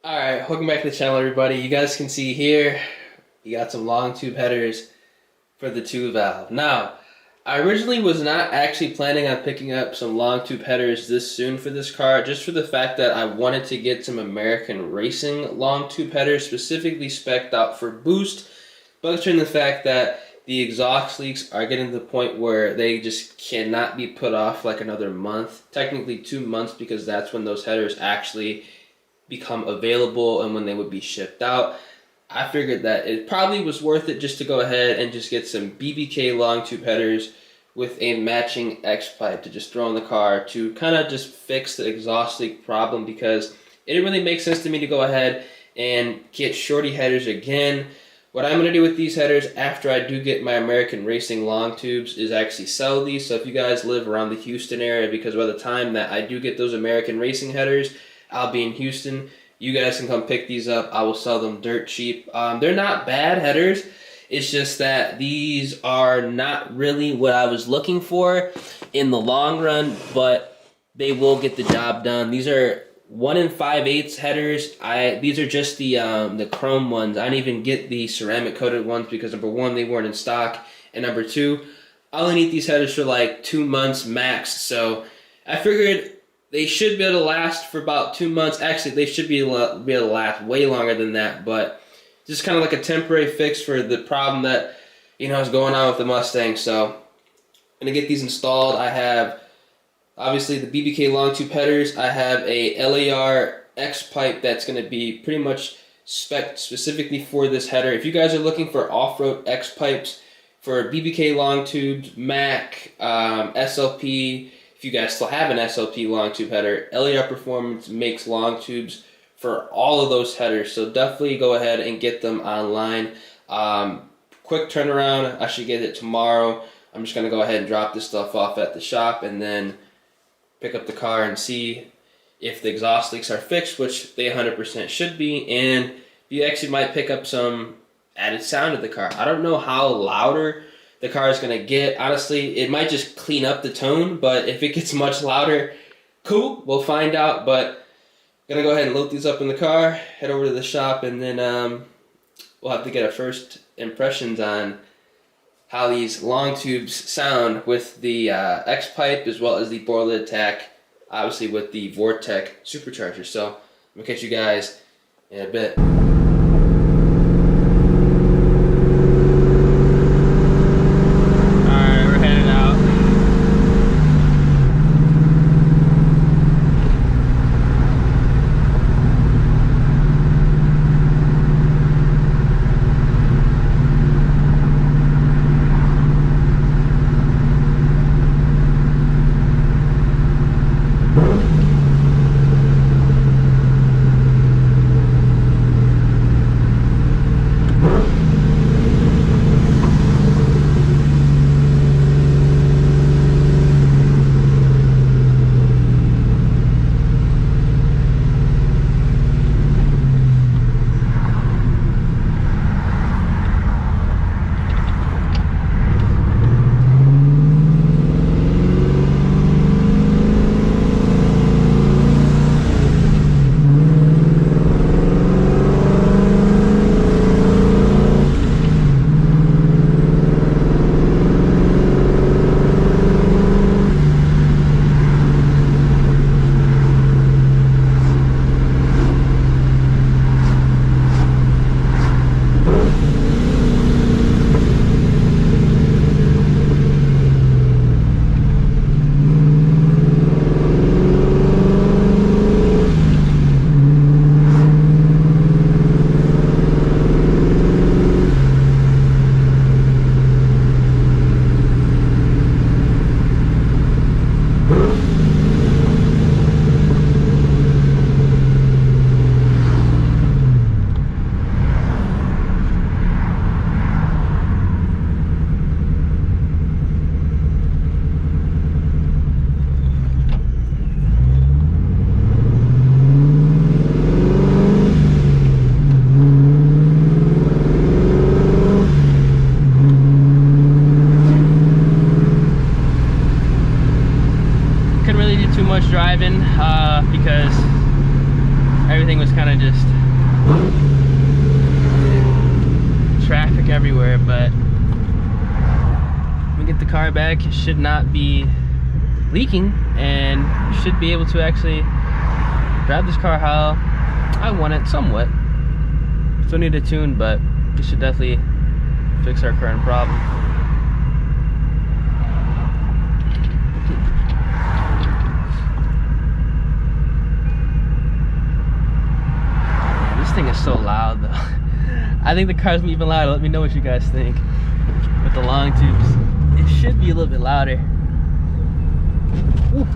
Alright, welcome back to the channel, everybody. You guys can see here, we got some long tube headers for the 2-valve. Now, I originally was not actually planning on picking up some long tube headers this soon for this car, just for the fact that I wanted to get some American Racing long tube headers, specifically spec'd out for boost, but in the fact that the exhaust leaks are getting to the point where they just cannot be put off like another month, technically 2 months, because that's when those headers actually become available and when they would be shipped out. I figured that it probably was worth it just to go ahead and just get some BBK long tube headers with a matching X pipe to just throw in the car to kind of just fix the exhaust leak problem, because it didn't really make sense to me to go ahead and get Shorty headers again. What I'm going to do with these headers after I do get my American Racing long tubes is actually sell these. So if you guys live around the Houston area, because by the time that I do get those American Racing headers, I'll be in Houston. You guys can come pick these up. I will sell them dirt cheap. They're not bad headers. It's just that these are not really what I was looking for in the long run, but they will get the job done. These are 1 5/8 headers. These are just the chrome ones. I didn't even get the ceramic coated ones because number 1, they weren't in stock, and number 2, I only need these headers for like 2 months max. So I figured they should be able to last for about 2 months. Actually, they should be able to last way longer than that, but just kind of like a temporary fix for the problem that, is going on with the Mustang. So I'm going to get these installed. I have, obviously, the BBK long tube headers. I have a LAR X pipe that's going to be pretty much spec'd specifically for this header. If you guys are looking for off-road X pipes for BBK long tubes, Mac, SLP, if you guys still have an SLP long tube header, LAR Performance makes long tubes for all of those headers, so definitely go ahead and get them online. Quick turnaround, I should get it tomorrow. I'm just going to go ahead and drop this stuff off at the shop and then pick up the car and see if the exhaust leaks are fixed, which they 100% should be, and you actually might pick up some added sound of the car. I don't know how louder the car is going to get. Honestly, it might just clean up the tone, but if it gets much louder, cool, we'll find out. But I'm going to go ahead and load these up in the car, head over to the shop, and then we'll have to get our first impressions on how these long tubes sound with the X pipe as well as the Borla ATAK, obviously with the Vortech Supercharger. So I'm going to catch you guys in a bit. just traffic everywhere, but when we get the car back, it should not be leaking, and you should be able to actually drive this car how I want it somewhat. Still need a tune, but this should definitely fix our current problem. This thing is so loud though. I think the car's even louder. Let me know what you guys think. With the long tubes, it should be a little bit louder. Ooh.